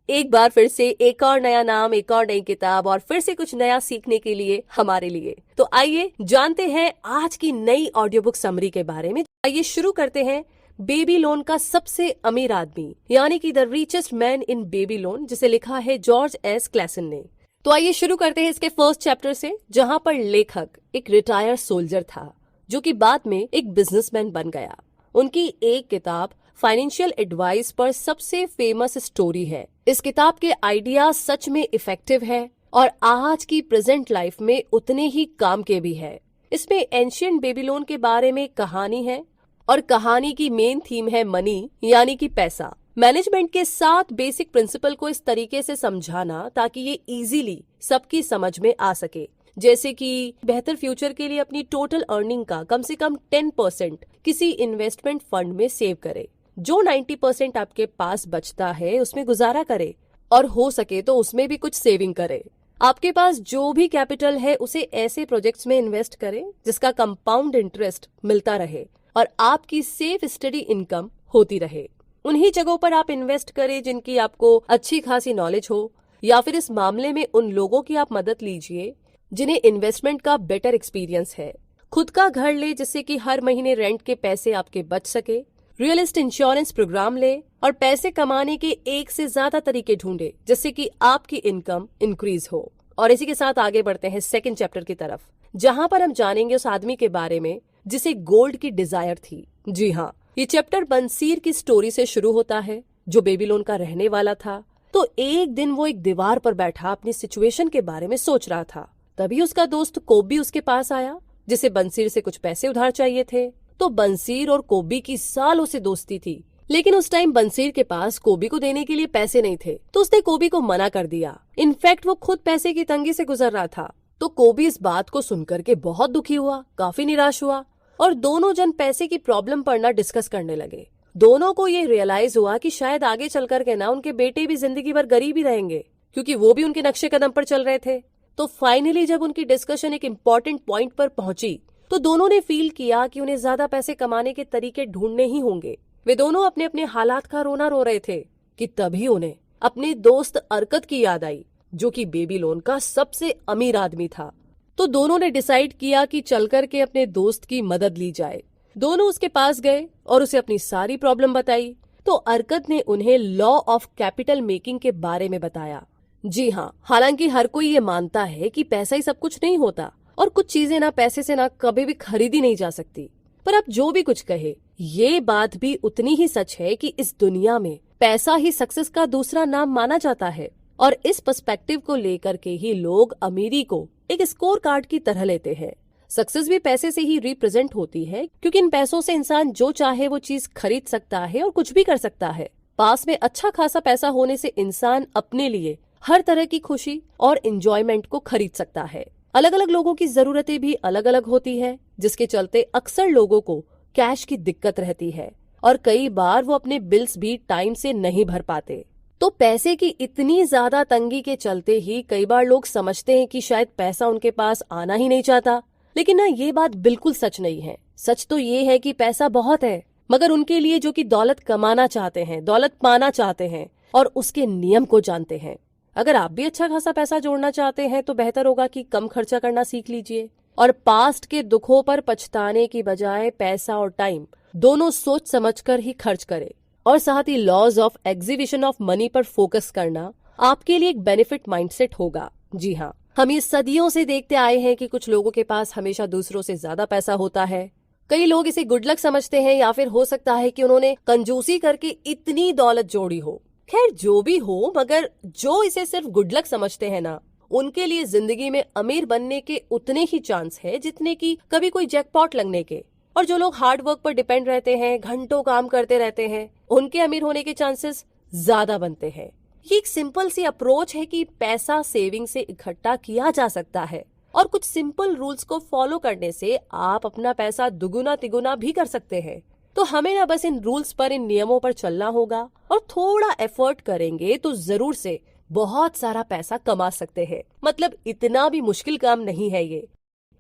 एक बार फिर से एक और नया नाम, एक और नई किताब और फिर से कुछ नया सीखने के लिए हमारे लिए। तो आइए जानते हैं आज की नई ऑडियो बुक समरी के बारे में। आइए शुरू करते हैं बेबीलोन का सबसे अमीर आदमी यानी कि the richest man in Babylon, जिसे लिखा है जॉर्ज एस क्लेसन ने। तो आइए शुरू करते हैं इसके फर्स्ट चैप्टर से, जहां पर लेखक एक रिटायर्ड सोल्जर था जो कि बाद में एक बिजनेसमैन बन गया। उनकी एक किताब फाइनेंशियल एडवाइस पर सबसे फेमस स्टोरी है। इस किताब के आइडिया सच में इफेक्टिव है और आज की प्रेजेंट लाइफ में उतने ही काम के भी है। इसमें एंशिएंट बेबीलोन के बारे में कहानी है और कहानी की मेन थीम है मनी यानी कि पैसा। मैनेजमेंट के 7 बेसिक प्रिंसिपल को इस तरीके से समझाना ताकि ये इजीली सबकी समझ में आ सके, जैसे कि बेहतर फ्यूचर के लिए अपनी टोटल अर्निंग का कम से कम 10% किसी इन्वेस्टमेंट फंड में सेव करे, जो 90% आपके पास बचता है उसमें गुजारा करे और हो सके तो उसमें भी कुछ सेविंग करे। आपके पास जो भी कैपिटल है उसे ऐसे प्रोजेक्ट्स में इन्वेस्ट करें जिसका कंपाउंड इंटरेस्ट मिलता रहे और आपकी सेफ स्टडी इनकम होती रहे। उन्हीं जगहों पर आप इन्वेस्ट करें जिनकी आपको अच्छी खासी नॉलेज हो, या फिर इस मामले में उन लोगों की आप मदद लीजिए जिन्हें इन्वेस्टमेंट का बेटर एक्सपीरियंस है। खुद का घर ले जिससे कि हर महीने रेंट के पैसे आपके बच सके। रियल एस्टेट इंश्योरेंस प्रोग्राम ले और पैसे कमाने के एक से ज्यादा तरीके ढूंढे जिससे कि आपकी इनकम इंक्रीज हो। और इसी के साथ आगे बढ़ते हैं सेकंड चैप्टर की तरफ, जहां पर हम जानेंगे उस आदमी के बारे में जिसे गोल्ड की डिजायर थी। जी हाँ, ये चैप्टर बंसीर की स्टोरी से शुरू होता है जो बेबीलोन का रहने वाला था। तो एक दिन वो एक दीवार पर बैठा अपनी सिचुएशन के बारे में सोच रहा था। तभी उसका दोस्त कोबी उसके पास आया जिसे बंसीर से कुछ पैसे उधार चाहिए थे। तो बंसीर और कोबी की सालों से दोस्ती थी, लेकिन उस टाइम बंसीर के पास कोबी को देने के लिए पैसे नहीं थे, तो उसने कोबी को मना कर दिया। इनफैक्ट वो खुद पैसे की तंगी से गुजर रहा था। तो कोबी इस बात को सुनकर के बहुत दुखी हुआ, काफी निराश हुआ और दोनों जन पैसे की प्रॉब्लम पर ना डिस्कस करने लगे। दोनों को ये रियलाइज हुआ कि शायद आगे चल करके ना उनके बेटे भी जिंदगी भर गरीब ही रहेंगे, क्योंकि वो भी उनके नक्शे कदम पर चल रहे थे। तो फाइनली जब उनकी डिस्कशन एक इम्पोर्टेंट पॉइंट पर पहुंची तो दोनों ने फील किया कि उन्हें ज्यादा पैसे कमाने के तरीके ढूंढने ही होंगे। वे दोनों अपने अपने हालात का रोना रो रहे थे कि तभी उन्हें अपने दोस्त अरकत की याद आई जो कि बेबीलोन का सबसे अमीर आदमी था। तो दोनों ने डिसाइड किया कि चल करके अपने दोस्त की मदद ली जाए। दोनों उसके पास गए और उसे अपनी सारी प्रॉब्लम बताई। तो अरकत ने उन्हें लॉ ऑफ कैपिटल मेकिंग के बारे में बताया। जी हाँ, हालांकि हर कोई ये मानता है कि पैसा ही सब कुछ नहीं होता और कुछ चीजें ना पैसे से ना कभी भी खरीदी नहीं जा सकती, पर अब जो भी कुछ कहे ये बात भी उतनी ही सच है कि इस दुनिया में पैसा ही सक्सेस का दूसरा नाम माना जाता है। और इस पर्सपेक्टिव को लेकर के ही लोग अमीरी को एक स्कोर कार्ड की तरह लेते हैं। सक्सेस भी पैसे से ही रिप्रेजेंट होती है, क्योंकि इन पैसों से इंसान जो चाहे वो चीज खरीद सकता है और कुछ भी कर सकता है। पास में अच्छा खासा पैसा होने से इंसान अपने लिए हर तरह की खुशी और एंजॉयमेंट को खरीद सकता है। अलग अलग लोगों की जरूरतें भी अलग अलग होती है, जिसके चलते अक्सर लोगों को कैश की दिक्कत रहती है और कई बार वो अपने बिल्स भी टाइम से नहीं भर पाते। तो पैसे की इतनी ज्यादा तंगी के चलते ही कई बार लोग समझते हैं कि शायद पैसा उनके पास आना ही नहीं चाहता, लेकिन ना ये बात बिल्कुल सच नहीं है। सच तो ये है कि पैसा बहुत है, मगर उनके लिए जो कि दौलत कमाना चाहते हैं, दौलत पाना चाहते हैं और उसके नियम को जानते हैं। अगर आप भी अच्छा खासा पैसा जोड़ना चाहते हैं तो बेहतर होगा कि कम खर्चा करना सीख लीजिए और पास्ट के दुखों पर पछताने की बजाय पैसा और टाइम दोनों सोच समझकर ही खर्च करें। और साथ ही laws of exhibition of money पर फोकस करना आपके लिए एक बेनिफिट माइंडसेट होगा। जी हाँ, हम ये सदियों से देखते आए हैं कि कुछ लोगों के पास हमेशा दूसरों से ज्यादा पैसा होता है। कई लोग इसे गुड लक समझते हैं, या फिर हो सकता है कि उन्होंने कंजूसी करके इतनी दौलत जोड़ी हो। खैर जो भी हो, मगर जो इसे सिर्फ गुड लक समझते हैं ना, उनके लिए जिंदगी में अमीर बनने के उतने ही चांस है जितने की कभी कोई जैकपॉट लगने के। और जो लोग हार्ड वर्क पर डिपेंड रहते हैं, घंटों काम करते रहते हैं, उनके अमीर होने के चांसेस ज्यादा बनते हैं। ये एक सिंपल सी अप्रोच है कि पैसा सेविंग से इकट्ठा किया जा सकता है और कुछ सिंपल रूल्स को फॉलो करने से आप अपना पैसा दुगुना तिगुना भी कर सकते हैं। तो हमें ना बस इन रूल्स पर, इन नियमों पर चलना होगा और थोड़ा एफर्ट करेंगे तो जरूर से बहुत सारा पैसा कमा सकते हैं। मतलब इतना भी मुश्किल काम नहीं है ये।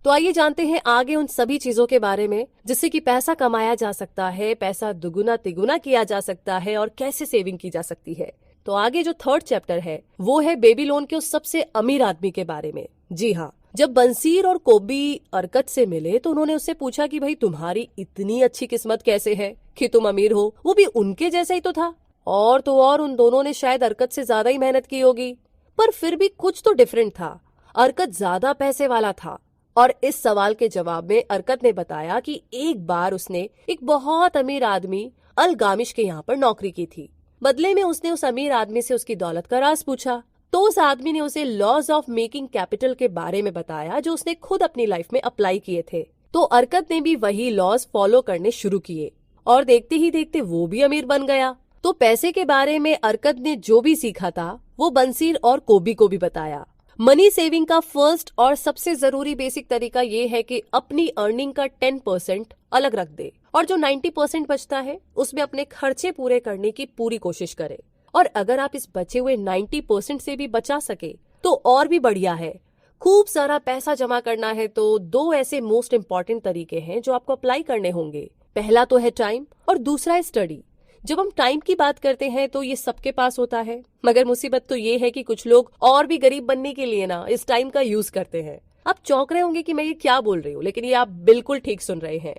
तो आइए जानते हैं आगे उन सभी चीजों के बारे में जिससे कि पैसा कमाया जा सकता है, पैसा दुगुना तिगुना किया जा सकता है और कैसे सेविंग की जा सकती है। तो आगे जो थर्ड चैप्टर है वो है बेबीलोन के उस सबसे अमीर आदमी के बारे में। जी हाँ, जब बंसीर और कोबी अरकत से मिले तो उन्होंने उससे पूछा कि भाई तुम्हारी इतनी अच्छी किस्मत कैसे है कि तुम अमीर हो, वो भी उनके जैसा ही तो था। और तो और उन दोनों ने शायद अरकत से ज्यादा ही मेहनत की होगी, पर फिर भी कुछ तो डिफरेंट था। अरकत ज्यादा पैसे वाला था। और इस सवाल के जवाब में अरकत ने बताया कि एक बार उसने एक बहुत अमीर आदमी अलगामिश के यहाँ पर नौकरी की थी। बदले में उसने उस अमीर आदमी से उसकी दौलत का राज पूछा, तो उस आदमी ने उसे लॉज ऑफ मेकिंग कैपिटल के बारे में बताया जो उसने खुद अपनी लाइफ में अप्लाई किए थे। तो अरकत ने भी वही लॉज फॉलो करने शुरू किए और देखते ही देखते वो भी अमीर बन गया। तो पैसे के बारे में अरकत ने जो भी सीखा था वो बंसीर और कोबी को भी बताया। मनी सेविंग का फर्स्ट और सबसे जरूरी बेसिक तरीका ये है कि अपनी अर्निंग का 10% अलग रख दे और जो 90% बचता है उसमें अपने खर्चे पूरे करने की पूरी कोशिश करे। और अगर आप इस बचे हुए 90% से भी बचा सके तो और भी बढ़िया है। खूब सारा पैसा जमा करना है तो दो ऐसे मोस्ट इम्पॉर्टेंट तरीके हैं जो आपको अप्लाई करने होंगे। पहला तो है टाइम और दूसरा है स्टडी। जब हम टाइम की बात करते हैं तो ये सबके पास होता है, मगर मुसीबत तो ये है कि कुछ लोग और भी गरीब बनने के लिए ना इस टाइम का यूज करते हैं। आप चौंक रहे होंगे कि मैं ये क्या बोल रही हूँ, लेकिन ये आप बिल्कुल ठीक सुन रहे हैं।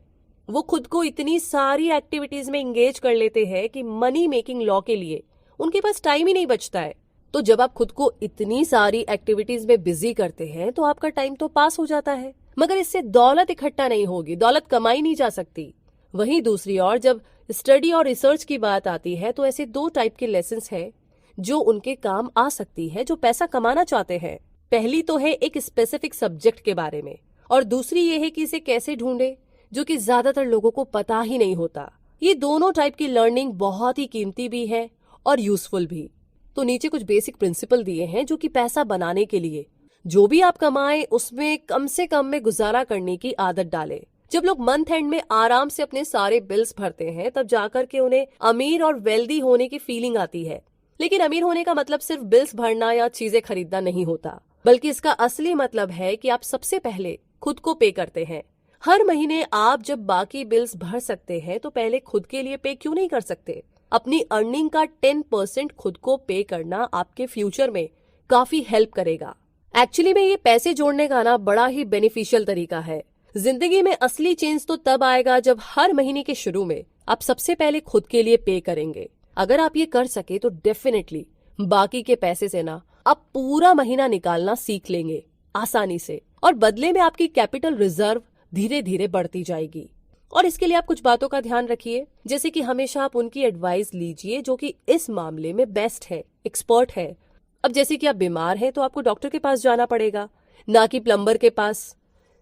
वो खुद को इतनी सारी एक्टिविटीज में एंगेज कर लेते हैं कि मनी मेकिंग लॉ के लिए उनके पास टाइम ही नहीं बचता है। तो जब आप खुद को इतनी सारी एक्टिविटीज में बिजी करते हैं तो आपका टाइम तो पास हो जाता है, मगर इससे दौलत इकट्ठा नहीं होगी, दौलत कमाई नहीं जा सकती। वहीं दूसरी ओर जब स्टडी और रिसर्च की बात आती है तो ऐसे दो टाइप के लेसन्स हैं जो उनके काम आ सकती है जो पैसा कमाना चाहते हैं। पहली तो है एक स्पेसिफिक सब्जेक्ट के बारे में और दूसरी ये है कि इसे कैसे ढूंढे, जो कि ज्यादातर लोगों को पता ही नहीं होता। ये दोनों टाइप की लर्निंग बहुत ही कीमती भी है और यूजफुल भी। तो नीचे कुछ बेसिक प्रिंसिपल दिए हैं जो कि पैसा बनाने के लिए जो भी आप कमाएं उसमें कम से कम में गुजारा करने की आदत डालें। जब लोग मंथ एंड में आराम से अपने सारे बिल्स भरते हैं तब जाकर के उन्हें अमीर और वेल्दी होने की फीलिंग आती है। लेकिन अमीर होने का मतलब सिर्फ बिल्स भरना या चीजें खरीदना नहीं होता, बल्कि इसका असली मतलब है कि आप सबसे पहले खुद को पे करते हैं। हर महीने आप जब बाकी बिल्स भर सकते हैं तो पहले खुद के लिए पे क्यों नहीं कर सकते? अपनी अर्निंग का 10% खुद को पे करना आपके फ्यूचर में काफी हेल्प करेगा। एक्चुअली में ये पैसे जोड़ने का ना बड़ा ही बेनिफिशियल तरीका है। जिंदगी में असली चेंज तो तब आएगा जब हर महीने के शुरू में आप सबसे पहले खुद के लिए पे करेंगे। अगर आप ये कर सके तो डेफिनेटली बाकी के पैसे से ना आप पूरा महीना निकालना सीख लेंगे आसानी से, और बदले में आपकी कैपिटल रिजर्व धीरे धीरे बढ़ती जाएगी। और इसके लिए आप कुछ बातों का ध्यान रखिए, जैसे कि हमेशा आप उनकी एडवाइस लीजिए जो कि इस मामले में बेस्ट है, एक्सपर्ट है। अब जैसे कि आप बीमार हैं तो आपको डॉक्टर के पास जाना पड़ेगा, ना कि प्लम्बर के पास।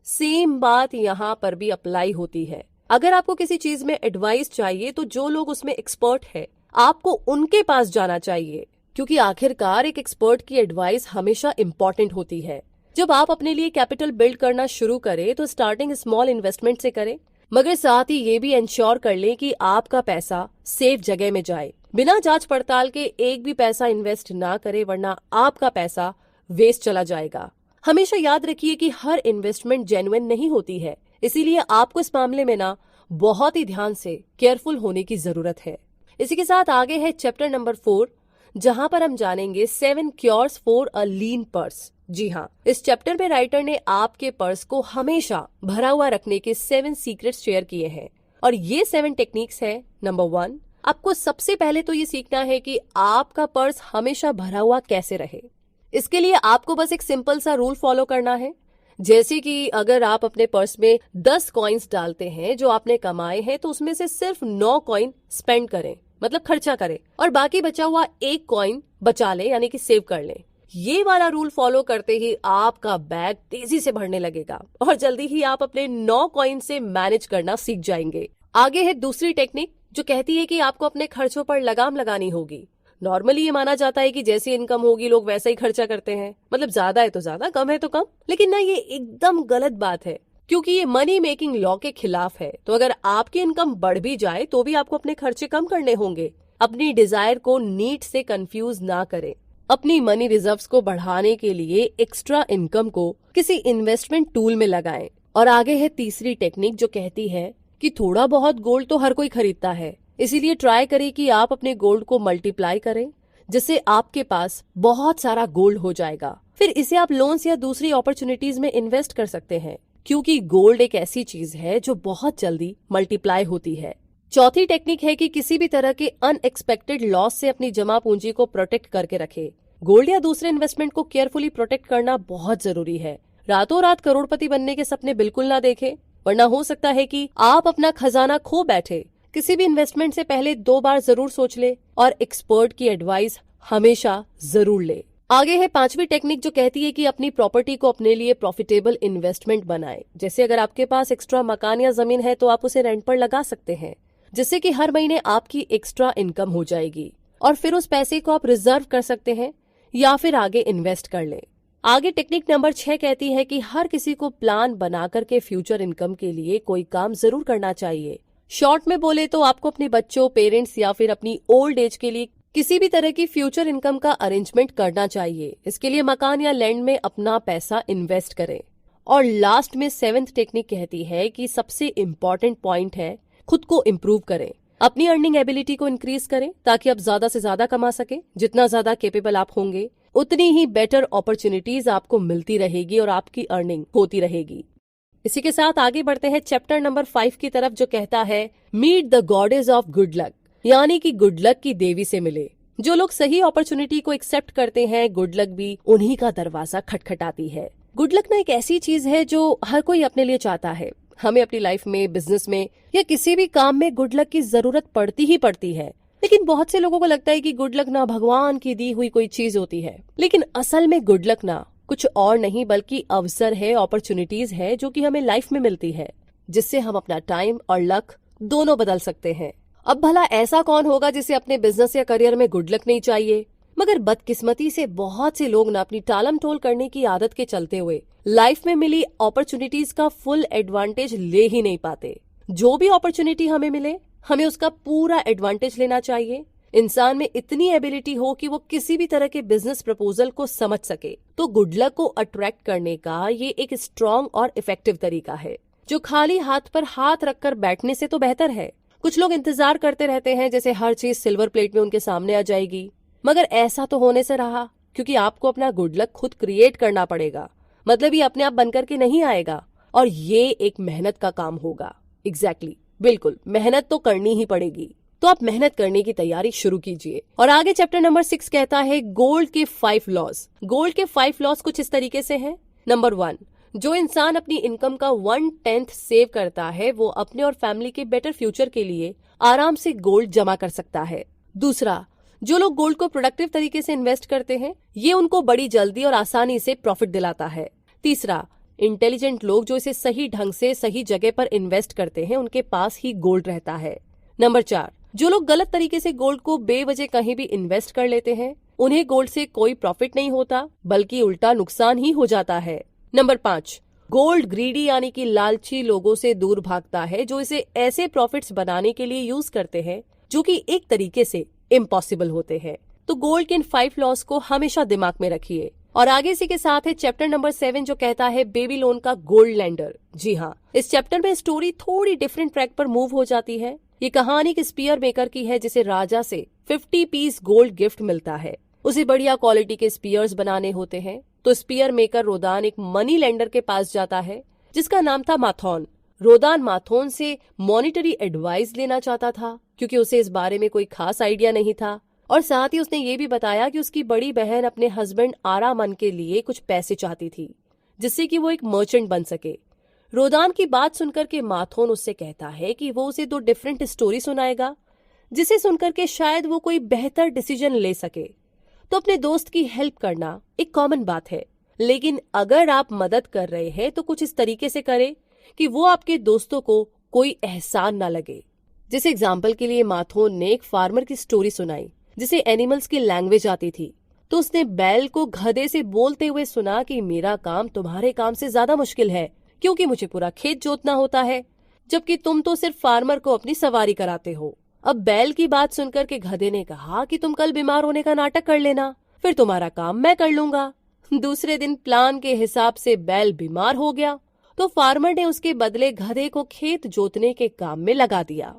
सेम बात यहाँ पर भी अप्लाई होती है। अगर आपको किसी चीज में एडवाइस चाहिए तो जो लोग उसमें एक्सपर्ट है आपको उनके पास जाना चाहिए, क्योंकि आखिरकार एक एक्सपर्ट की एडवाइस हमेशा इम्पोर्टेंट होती है। जब आप अपने लिए कैपिटल बिल्ड करना शुरू करें तो स्टार्टिंग स्मॉल इन्वेस्टमेंट से करें, मगर साथ ही ये भी इंश्योर कर लें कि आपका पैसा सेफ जगह में जाए। बिना जांच पड़ताल के एक भी पैसा इन्वेस्ट ना करें, वरना आपका पैसा वेस्ट चला जाएगा। हमेशा याद रखिए कि हर इन्वेस्टमेंट जेन्युइन नहीं होती है, इसीलिए आपको इस मामले में ना बहुत ही ध्यान से केयरफुल होने की जरूरत है। इसी के साथ आगे है चैप्टर नंबर 4, जहां पर हम जानेंगे 7 cures for a lean purse. जी हाँ, इस चैप्टर में राइटर ने आपके पर्स को हमेशा भरा हुआ रखने के 7 सीक्रेट्स शेयर किए हैं, और ये 7 टेक्निक्स है। नंबर 1, आपको सबसे पहले तो ये सीखना है कि आपका पर्स हमेशा भरा हुआ कैसे रहे। इसके लिए आपको बस एक सिंपल सा रूल फॉलो करना है, जैसे कि अगर आप अपने पर्स में 10 कॉइन्स डालते हैं जो आपने कमाए हैं तो उसमें से सिर्फ 9 कॉइन स्पेंड करें, मतलब खर्चा करें, और बाकी बचा हुआ 1 कॉइन बचा लें, यानी कि सेव कर लें। ये वाला रूल फॉलो करते ही आपका बैग तेजी से भरने लगेगा और जल्दी ही आप अपने 9 कॉइन से मैनेज करना सीख जाएंगे। आगे है दूसरी टेक्निक जो कहती है कि आपको अपने खर्चों पर लगाम लगानी होगी। नॉर्मली ये माना जाता है कि जैसी इनकम होगी लोग वैसा ही खर्चा करते हैं, मतलब ज्यादा है तो ज्यादा, कम है तो कम। लेकिन ना, ये एकदम गलत बात है, क्योंकि ये मनी मेकिंग लॉ के खिलाफ है। तो अगर आपकी इनकम बढ़ भी जाए तो भी आपको अपने खर्चे कम करने होंगे। अपनी डिजायर को नीड से कंफ्यूज ना करें। अपनी मनी रिजर्व्स को बढ़ाने के लिए एक्स्ट्रा इनकम को किसी इन्वेस्टमेंट टूल में लगाएं। और आगे है तीसरी टेक्निक जो कहती है कि थोड़ा बहुत गोल्ड तो हर कोई खरीदता है, इसीलिए ट्राई करें कि आप अपने गोल्ड को मल्टीप्लाई करें, जिससे आपके पास बहुत सारा गोल्ड हो जाएगा। फिर इसे आप लोन्स या दूसरी अपॉर्चुनिटीज में इन्वेस्ट कर सकते हैं, क्योंकि गोल्ड एक ऐसी चीज है जो बहुत जल्दी मल्टीप्लाई होती है। चौथी टेक्निक है कि किसी भी तरह के अनएक्सपेक्टेड लॉस से अपनी जमा पूंजी को प्रोटेक्ट करके रखे। गोल्ड या दूसरे इन्वेस्टमेंट को केयरफुली प्रोटेक्ट करना बहुत जरूरी है। रातों रात करोड़पति बनने के सपने बिल्कुल ना देखें, वरना हो सकता है कि आप अपना खजाना खो बैठे। किसी भी इन्वेस्टमेंट से पहले 2 बार जरूर सोच ले और एक्सपर्ट की एडवाइस हमेशा जरूर ले। आगे है 5वीं टेक्निक, जो कहती है कि अपनी प्रॉपर्टी को अपने लिए प्रॉफिटेबल इन्वेस्टमेंट बनाए। जैसे अगर आपके पास एक्स्ट्रा मकान या जमीन है तो आप उसे रेंट पर लगा सकते हैं, जिससे कि हर महीने आपकी एक्स्ट्रा इनकम हो जाएगी और फिर उस पैसे को आप रिजर्व कर सकते हैं या फिर आगे इन्वेस्ट कर लें। आगे टेक्निक नंबर 6 कहती है कि हर किसी को प्लान बना करके फ्यूचर इनकम के लिए कोई काम जरूर करना चाहिए। शॉर्ट में बोले तो आपको अपने बच्चों, पेरेंट्स या फिर अपनी ओल्ड एज के लिए किसी भी तरह की फ्यूचर इनकम का अरेंजमेंट करना चाहिए। इसके लिए मकान या लैंड में अपना पैसा इन्वेस्ट करें। और लास्ट में 7th टेक्निक कहती है कि सबसे इम्पोर्टेंट पॉइंट है खुद को इम्प्रूव करें, अपनी अर्निंग एबिलिटी को इंक्रीज करें ताकि आप ज्यादा से ज्यादा कमा सके। जितना ज्यादा कैपेबल आप होंगे उतनी ही बेटर अपॉर्चुनिटीज आपको मिलती रहेगी और आपकी अर्निंग होती रहेगी। इसी के साथ आगे बढ़ते हैं चैप्टर नंबर 5 की तरफ, जो कहता है meet the goddess of good luck, यानी कि गुड लक की देवी से मिले। जो लोग सही अपॉर्चुनिटी को एक्सेप्ट करते हैं, गुड लक भी उन्हीं का दरवाजा खटखटाती है। गुड लक ना एक ऐसी चीज है जो हर कोई अपने लिए चाहता है। हमें अपनी लाइफ में, बिजनेस में या किसी भी काम में गुड लक की जरूरत पड़ती ही पड़ती है। लेकिन बहुत से लोगों को लगता है कि गुड लक ना भगवान की दी हुई कोई चीज होती है। लेकिन असल में गुड लक ना कुछ और नहीं बल्कि अवसर है, अपॉर्चुनिटीज है जो कि हमें लाइफ में मिलती है, जिससे हम अपना टाइम और लक दोनों बदल सकते हैं। अब भला ऐसा कौन होगा जिसे अपने बिजनेस या करियर में गुड लक नहीं चाहिए? मगर बदकिस्मती से बहुत से लोग ना अपनी टालम टोल करने की आदत के चलते हुए लाइफ में मिली अपॉर्चुनिटीज का फुल एडवांटेज ले ही नहीं पाते। जो भी अपॉर्चुनिटी हमें मिले, हमें उसका पूरा एडवांटेज लेना चाहिए। इंसान में इतनी एबिलिटी हो कि वो किसी भी तरह के बिजनेस प्रपोजल को समझ सके, तो गुड लक को अट्रैक्ट करने का ये एक स्ट्रॉन्ग और इफेक्टिव तरीका है, जो खाली हाथ पर हाथ रखकर बैठने से तो बेहतर है। कुछ लोग इंतजार करते रहते हैं जैसे हर चीज सिल्वर प्लेट में उनके सामने आ जाएगी, मगर ऐसा तो होने से रहा, क्योंकि आपको अपना गुड लक खुद क्रिएट करना पड़ेगा। मतलब ये अपने आप बनकर के नहीं आएगा और ये एक मेहनत का काम होगा। एग्जैक्टली, बिल्कुल मेहनत तो करनी ही पड़ेगी। तो आप मेहनत करने की तैयारी शुरू कीजिए। और आगे चैप्टर नंबर 6 कहता है गोल्ड के 5 लॉज। गोल्ड के 5 लॉज कुछ इस तरीके से हैं। नंबर 1, जो इंसान अपनी इनकम का 1/10 सेव करता है वो अपने और फैमिली के बेटर फ्यूचर के लिए आराम से गोल्ड जमा कर सकता है। दूसरा, जो लोग गोल्ड को प्रोडक्टिव तरीके से इन्वेस्ट करते हैं, ये उनको बड़ी जल्दी और आसानी से प्रॉफिट दिलाता है। तीसरा, इंटेलिजेंट लोग जो इसे सही ढंग से सही जगह पर इन्वेस्ट करते हैं, उनके पास ही गोल्ड रहता है। नंबर 4, जो लोग गलत तरीके से गोल्ड को बेवजह कहीं भी इन्वेस्ट कर लेते हैं, उन्हें गोल्ड से कोई प्रॉफिट नहीं होता बल्कि उल्टा नुकसान ही हो जाता है। नंबर 5, गोल्ड ग्रीडी यानी कि लालची लोगों से दूर भागता है, जो इसे ऐसे प्रॉफिट्स बनाने के लिए यूज करते हैं जो कि एक तरीके से इम्पॉसिबल होते हैं। तो गोल्ड के इन 5 लॉज को हमेशा दिमाग में रखिए। और आगे इसी के साथ है चैप्टर नंबर 7, जो कहता है बेबीलोन का गोल्ड लैंडर। जी हाँ, इस चैप्टर में स्टोरी थोड़ी डिफरेंट ट्रैक पर मूव हो जाती है। ये कहानी एक स्पीयर मेकर की है, जिसे राजा से 50 पीस गोल्ड गिफ्ट मिलता है। उसे बढ़िया क्वालिटी के स्पीयर्स बनाने होते हैं। तो स्पीयर मेकर रोदान एक मनी लेंडर के पास जाता है जिसका नाम था माथोन। रोदान माथोन से मॉनिटरी एडवाइस लेना चाहता था, क्योंकि उसे इस बारे में कोई खास आइडिया नहीं था। और साथ ही उसने ये भी बताया कि उसकी बड़ी बहन अपने हस्बैंड आरामन के लिए कुछ पैसे चाहती थी, जिससे कि वो एक मर्चेंट बन सके। रोदान की बात सुनकर के माथोन उससे कहता है कि वो उसे 2 डिफरेंट स्टोरी सुनाएगा, जिसे सुनकर के शायद वो कोई बेहतर डिसीजन ले सके। तो अपने दोस्त की हेल्प करना एक कॉमन बात है, लेकिन अगर आप मदद कर रहे हैं तो कुछ इस तरीके से करें कि वो आपके दोस्तों को कोई एहसान ना लगे। जैसे एग्जाम्पल के लिए माथोन ने एक फार्मर की स्टोरी सुनाई जिसे एनिमल्स की लैंग्वेज आती थी। तो उसने बैल को गधे से बोलते हुए सुना कि मेरा काम तुम्हारे काम से ज्यादा मुश्किल है, क्योंकि मुझे पूरा खेत जोतना होता है, जबकि तुम तो सिर्फ फार्मर को अपनी सवारी कराते हो। अब बैल की बात सुनकर के गधे ने कहा कि तुम कल बीमार होने का नाटक कर लेना, फिर तुम्हारा काम मैं कर लूंगा। दूसरे दिन प्लान के हिसाब से बैल बीमार हो गया, तो फार्मर ने उसके बदले गधे को खेत जोतने के काम में लगा दिया।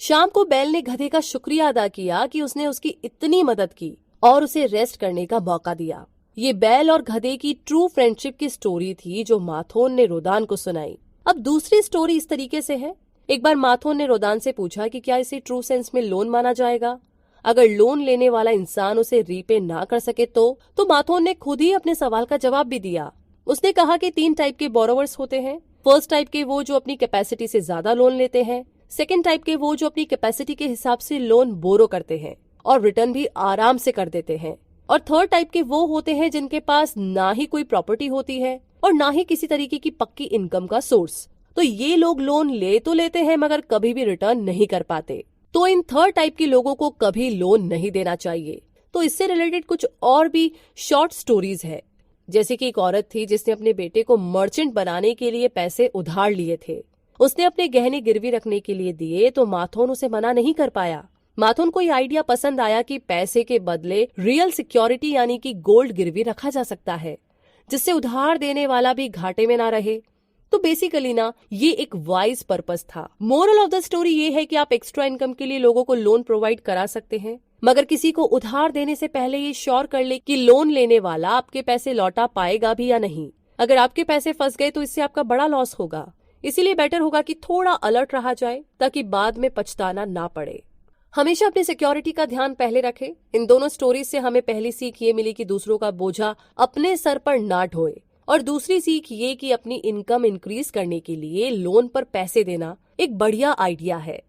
शाम को बैल ने गधे का शुक्रिया अदा किया कि उसने उसकी इतनी मदद की और उसे रेस्ट करने का मौका दिया। ये बैल और गधे की ट्रू फ्रेंडशिप की स्टोरी थी जो माथोन ने रोदान को सुनाई। अब दूसरी स्टोरी इस तरीके से है। एक बार माथोन ने रोदान से पूछा कि क्या इसे ट्रू सेंस में लोन माना जाएगा। अगर लोन लेने वाला इंसान उसे रीपे ना कर सके तो माथोन ने खुद ही अपने सवाल का जवाब भी दिया। उसने कहा कि 3 टाइप के बोरोवर्स होते हैं। फर्स्ट टाइप के वो जो अपनी कैपेसिटी से ज्यादा लोन लेते हैं, सेकंड टाइप के वो जो अपनी कैपेसिटी के हिसाब से लोन बोरो करते हैं और रिटर्न भी आराम से कर देते हैं, और थर्ड टाइप के वो होते हैं जिनके पास ना ही कोई प्रॉपर्टी होती है और ना ही किसी तरीके की पक्की इनकम का सोर्स। तो ये लोग लोन ले तो लेते हैं मगर कभी भी रिटर्न नहीं कर पाते। तो इन थर्ड टाइप के लोगों को कभी लोन नहीं देना चाहिए। तो इससे रिलेटेड कुछ और भी शॉर्ट स्टोरीज है। जैसे कि एक औरत थी जिसने अपने बेटे को मर्चेंट बनाने के लिए पैसे उधार लिए थे। उसने अपने गहने गिरवी रखने के लिए दिए तो माथोन उसे मना नहीं कर पाया। माथोन को ये आइडिया पसंद आया कि पैसे के बदले रियल सिक्योरिटी यानी कि गोल्ड गिरवी रखा जा सकता है, जिससे उधार देने वाला भी घाटे में ना रहे। तो बेसिकली ना ये एक वाइज पर्पस था। मोरल ऑफ द स्टोरी ये है कि आप एक्स्ट्रा इनकम के लिए लोगों को लोन प्रोवाइड करा सकते हैं, मगर किसी को उधार देने से पहले ये श्योर कर ले कि लोन लेने वाला आपके पैसे लौटा पाएगा भी या नहीं। अगर आपके पैसे फंस गए तो इससे आपका बड़ा लॉस होगा। इसीलिए बेटर होगा कि थोड़ा अलर्ट रहा जाए ताकि बाद में पछताना ना पड़े। हमेशा अपनी सिक्योरिटी का ध्यान पहले रखें। इन दोनों स्टोरीज से हमें पहली सीख ये मिली कि दूसरों का बोझा अपने सर पर ना ढोए, और दूसरी सीख ये कि अपनी इनकम इंक्रीज करने के लिए लोन पर पैसे देना एक बढ़िया आइडिया है,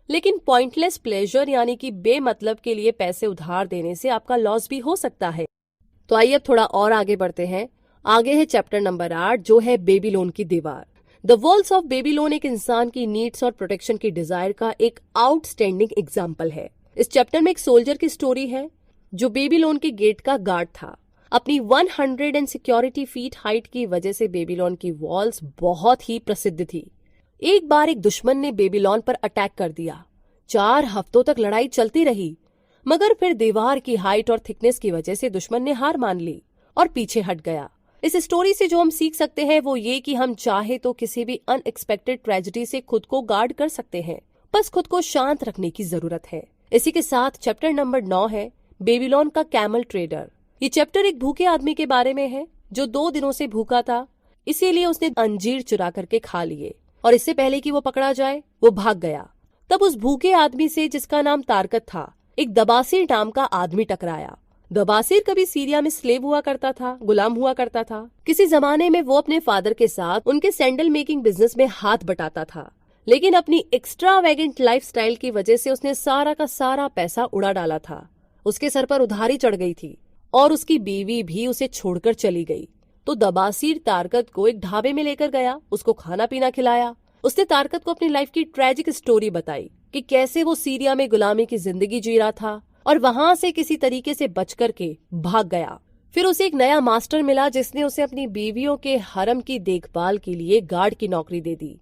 लेकिन पॉइंटलेस प्लेजर यानी कि बेमतलब के लिए पैसे उधार देने से आपका लॉस भी हो सकता है। तो आइए अब थोड़ा और आगे बढ़ते हैं। आगे है चैप्टर नंबर 8 जो है बेबीलोन की दीवार। द वॉल्स ऑफ बेबीलोन एक इंसान की नीड्स और प्रोटेक्शन की डिजायर का एक आउटस्टैंडिंग एग्जाम्पल है। इस चैप्टर में एक सोल्जर की स्टोरी है जो बेबीलोन के गेट का गार्ड था। अपनी 100 एंड सिक्योरिटी फीट हाइट की वजह से बेबीलोन की वॉल्स बहुत ही प्रसिद्ध थी। एक बार एक दुश्मन ने बेबीलोन पर अटैक कर दिया। 4 हफ्तों तक लड़ाई चलती रही, मगर फिर दीवार की हाइट और थिकनेस की वजह से दुश्मन ने हार मान ली और पीछे हट गया। इस स्टोरी से जो हम सीख सकते हैं वो ये कि हम चाहे तो किसी भी अनएक्सपेक्टेड ट्रेजेडी से खुद को गार्ड कर सकते हैं, बस खुद को शांत रखने की जरूरत है। इसी के साथ चैप्टर नंबर 9 है बेबीलोन का कैमल ट्रेडर। ये चैप्टर एक भूखे आदमी के बारे में है जो 2 दिनों से भूखा था, इसीलिए उसने अंजीर चुरा करके खा लिए और इससे पहले कि वो पकड़ा जाए वो भाग गया। तब उस भूखे आदमी से, जिसका नाम तारकत था, एक दबासीर नाम का आदमी टकराया। दबासीर कभी सीरिया में स्लेव हुआ करता था, गुलाम हुआ करता था। किसी जमाने में वो अपने फादर के साथ उनके सैंडल मेकिंग बिजनेस में हाथ बटाता था, लेकिन अपनी एक्स्ट्रावेगेंट लाइफस्टाइल की वजह से उसने सारा का सारा पैसा उड़ा डाला था। उसके सर पर उधारी चढ़ गई थी और उसकी बीवी भी उसे छोड़कर चली गई। तो दबासीर तारकत को एक ढाबे में लेकर गया, उसको खाना पीना खिलाया। उसने तारकत को अपनी लाइफ की ट्रेजिक स्टोरी बताई कि कैसे वो सीरिया में गुलामी की जिंदगी जी रहा था और वहां से किसी तरीके से बच करके भाग गया। फिर उसे एक नया मास्टर मिला जिसने उसे अपनी बीवियों के हरम की देखभाल के लिए गार्ड की नौकरी दे दी।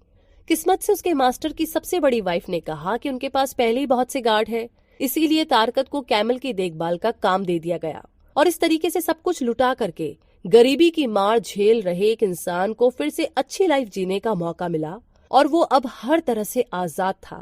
किस्मत से उसके मास्टर की सबसे बड़ी वाइफ ने कहा कि उनके पास पहले ही बहुत से गार्ड है, इसीलिए तारकत को कैमल की देखभाल का काम दे दिया गया। और इस तरीके से सब कुछ लुटा करके गरीबी की मार झेल रहे एक इंसान को फिर से अच्छी लाइफ जीने का मौका मिला और वो अब हर तरह से आजाद था।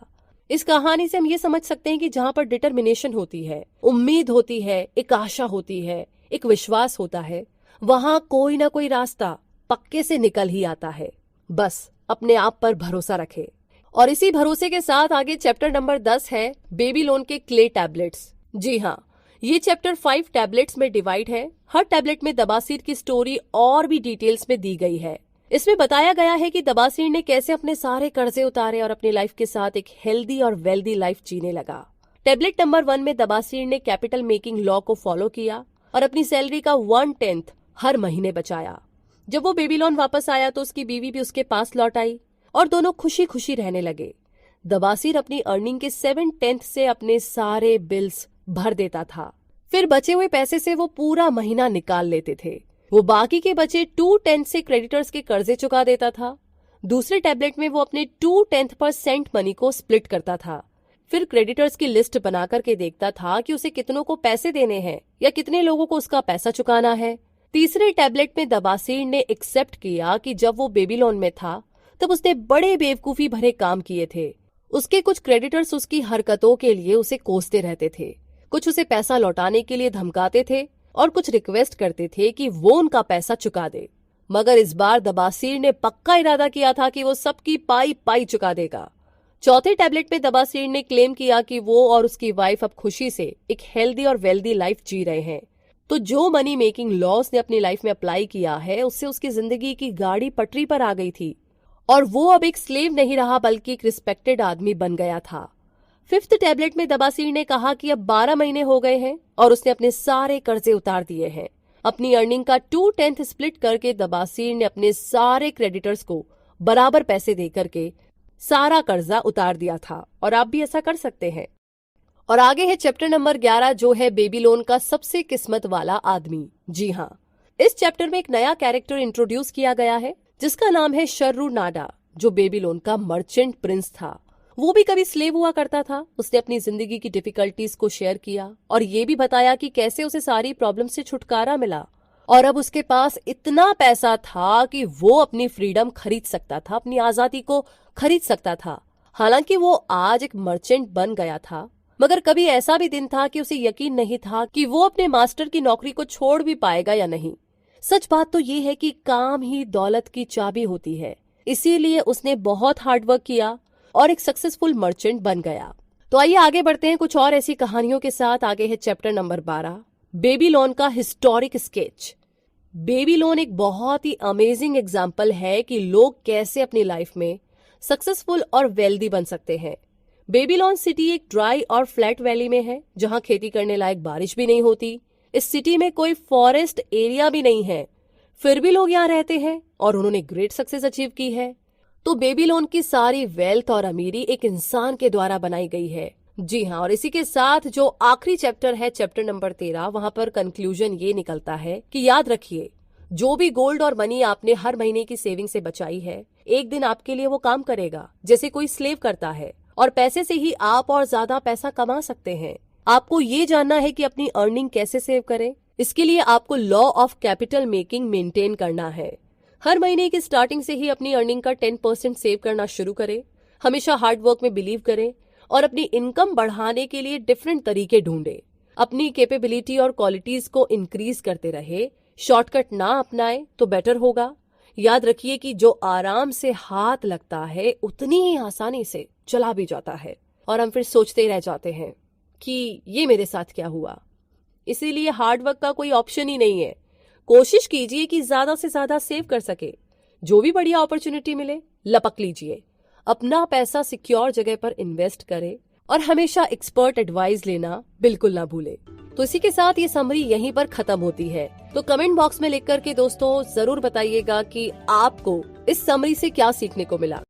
इस कहानी से हम ये समझ सकते हैं कि जहाँ पर डिटर्मिनेशन होती है, उम्मीद होती है, एक आशा होती है, एक विश्वास होता है, वहाँ कोई ना कोई रास्ता पक्के से निकल ही आता है। बस अपने आप पर भरोसा रखे। और इसी भरोसे के साथ आगे चैप्टर नंबर 10 है बेबीलोन के क्ले टैबलेट्स। जी हाँ, ये चैप्टर 5 टैबलेट्स में डिवाइड है। हर टैबलेट में दबासीर की स्टोरी और भी डिटेल्स में दी गई है। इसमें बताया गया है कि दबासीर ने कैसे अपने सारे कर्जे उतारे और अपनी लाइफ के साथ एक हेल्दी और वेल्दी लाइफ जीने लगा। टैबलेट नंबर 1 में दबासीर ने कैपिटल मेकिंग लॉ को फॉलो किया और अपनी सैलरी का 1/10 हर महीने बचाया। जब वो बेबीलोन वापस आया तो उसकी बीवी भी उसके पास लौट आई और दोनों खुशी खुशी रहने लगे। दबासीर अपनी अर्निंग के 7/10 से अपने सारे बिल्स भर देता था। फिर बचे हुए पैसे से वो पूरा महीना निकाल लेते थे। वो बाकी के बचे 2/10 से क्रेडिटर्स के कर्जे चुका देता था। दूसरे टैबलेट में वो अपने 2/10% मनी को स्प्लिट करता था। फिर क्रेडिटर्स की लिस्ट बना करके देखता था कि उसे कितनों को पैसे देने हैं या कितने लोगों को उसका पैसा चुकाना है। तीसरे टैबलेट में दबासीर ने एक्सेप्ट किया कि जब वो बेबीलोन में था तब उसने बड़े बेवकूफी भरे काम किए थे। उसके कुछ क्रेडिटर्स उसकी हरकतों के लिए उसे कोसते रहते थे। कुछ उसे पैसा लौटाने के लिए धमकाते थे और कुछ रिक्वेस्ट करते थे कि वो उनका पैसा चुका दे। मगर इस बार दबासीर ने पक्का इरादा किया था कि वो सबकी पाई पाई चुका देगा। चौथे टैबलेट में दबासीर ने क्लेम किया कि वो और उसकी वाइफ अब खुशी से एक हेल्दी और वेल्दी लाइफ जी रहे हैं। तो जो मनी मेकिंग लॉस ने अपनी लाइफ में अप्लाई किया है, उससे उसकी जिंदगी की गाड़ी पटरी पर आ गई थी और वो अब एक स्लेव नहीं रहा बल्कि एक रिस्पेक्टेड आदमी बन गया था। फिफ्थ टैबलेट में दबासीर ने कहा कि अब 12 महीने हो गए हैं और उसने अपने सारे कर्जे उतार दिए हैं। अपनी अर्निंग का 2/10 स्प्लिट करके दबासीर ने अपने सारे क्रेडिटर्स को बराबर पैसे दे करके सारा कर्जा उतार दिया था और आप भी ऐसा कर सकते हैं। और आगे है चैप्टर नंबर 11, जो है बेबीलोन का सबसे किस्मत वाला आदमी। जी हाँ, इस चैप्टर में एक नया कैरेक्टर इंट्रोड्यूस किया गया है जिसका नाम है शर्रू नाडा, जो बेबीलोन का मर्चेंट प्रिंस था। वो भी कभी स्लेव हुआ करता था। उसने अपनी जिंदगी की डिफिकल्टीज को शेयर किया और ये भी बताया कि कैसे उसे सारी प्रॉब्लम से छुटकारा मिला और अब उसके पास इतना पैसा था कि वो अपनी फ्रीडम खरीद सकता था, अपनी आजादी को खरीद सकता था। हालांकि वो आज एक मर्चेंट बन गया था, मगर कभी ऐसा भी दिन था कि उसे यकीन नहीं था कि वो अपने मास्टर की नौकरी को छोड़ भी पाएगा या नहीं। सच बात तो ये है कि काम ही दौलत की चाबी होती है, इसीलिए उसने बहुत हार्डवर्क किया और एक सक्सेसफुल मर्चेंट बन गया। तो आइए आगे बढ़ते हैं कुछ और ऐसी कहानियों के साथ। आगे है चैप्टर नंबर 12, बेबीलोन का हिस्टोरिक स्केच। बेबीलोन एक बहुत ही अमेजिंग एग्जाम्पल है कि लोग कैसे अपनी लाइफ में सक्सेसफुल और वेल्दी बन सकते हैं। बेबीलोन सिटी एक ड्राई और फ्लैट वैली में है जहां खेती करने लायक बारिश भी नहीं होती। इस सिटी में कोई फॉरेस्ट एरिया भी नहीं है, फिर भी लोग यहाँ रहते हैं और उन्होंने ग्रेट सक्सेस अचीव की है। तो बेबीलोन की सारी वेल्थ और अमीरी एक इंसान के द्वारा बनाई गई है। जी हाँ, और इसी के साथ जो आखिरी चैप्टर है, चैप्टर नंबर 13, वहां पर कंक्लूजन ये निकलता है कि याद रखिए, जो भी गोल्ड और मनी आपने हर महीने की सेविंग से बचाई है, एक दिन आपके लिए वो काम करेगा जैसे कोई स्लेव करता है, और पैसे से ही आप और ज्यादा पैसा कमा सकते हैं। आपको ये जानना है कि अपनी अर्निंग कैसे सेव करें। इसके लिए आपको law of capital making maintain करना है। हर महीने की स्टार्टिंग से ही अपनी अर्निंग का 10% सेव करना शुरू करें। हमेशा हार्ड वर्क में बिलीव करें और अपनी इनकम बढ़ाने के लिए डिफरेंट तरीके ढूंढें। अपनी कैपेबिलिटी और क्वालिटीज को इंक्रीज करते रहे। शॉर्टकट ना अपनाएं तो बेटर होगा। याद रखिए कि जो आराम से हाथ लगता है उतनी ही आसानी से चला भी जाता है और हम फिर सोचते रह जाते हैं कि ये मेरे साथ क्या हुआ। इसीलिए हार्ड वर्क का कोई ऑप्शन ही नहीं है। कोशिश कीजिए कि ज्यादा से ज्यादा सेव कर सके। जो भी बढ़िया अपॉर्चुनिटी मिले लपक लीजिए। अपना पैसा सिक्योर जगह पर इन्वेस्ट करें और हमेशा एक्सपर्ट एडवाइस लेना बिल्कुल ना भूले। तो इसी के साथ ये समरी यहीं पर खत्म होती है। तो कमेंट बॉक्स में लिख करके दोस्तों जरूर बताइएगा कि आपको इस समरी से क्या सीखने को मिला।